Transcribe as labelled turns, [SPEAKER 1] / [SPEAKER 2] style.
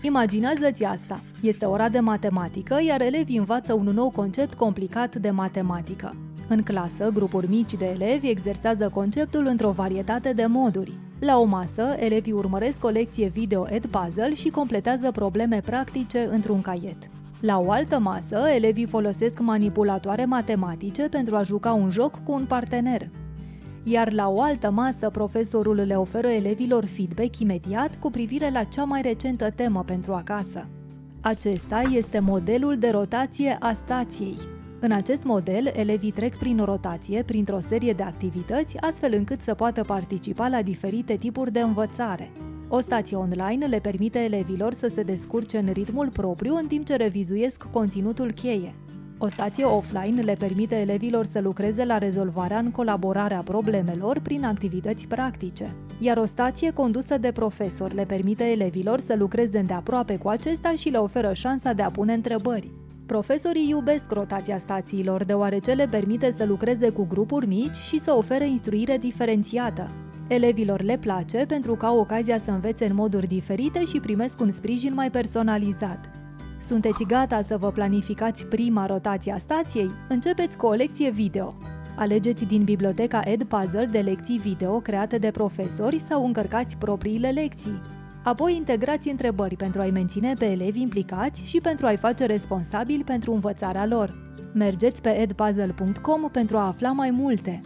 [SPEAKER 1] Imaginează-ți asta. Este ora de matematică, iar elevii învață un nou concept complicat de matematică. În clasă, grupuri mici de elevi exersează conceptul într-o varietate de moduri. La o masă, elevii urmăresc o lecție video Edpuzzle și completează probleme practice într-un caiet. La o altă masă, elevii folosesc manipulatoare matematice pentru a juca un joc cu un partener. Iar la o altă masă, profesorul le oferă elevilor feedback imediat cu privire la cea mai recentă temă pentru acasă. Acesta este modelul de rotație a stației. În acest model, elevii trec prin o rotație, printr-o serie de activități, astfel încât să poată participa la diferite tipuri de învățare. O stație online le permite elevilor să se descurce în ritmul propriu în timp ce revizuiesc conținutul cheie. O stație offline le permite elevilor să lucreze la rezolvarea în colaborarea problemelor prin activități practice. Iar o stație condusă de profesor le permite elevilor să lucreze îndeaproape cu acesta și le oferă șansa de a pune întrebări. Profesorii iubesc rotația stațiilor, deoarece le permite să lucreze cu grupuri mici și să ofere instruire diferențiată. Elevilor le place pentru că au ocazia să învețe în moduri diferite și primesc un sprijin mai personalizat. Sunteți gata să vă planificați prima rotație a stației? Începeți cu o lecție video. Alegeți din biblioteca Edpuzzle de lecții video create de profesori sau încărcați propriile lecții. Apoi integrați întrebări pentru a-i menține pe elevi implicați și pentru a-i face responsabili pentru învățarea lor. Mergeți pe edpuzzle.com pentru a afla mai multe.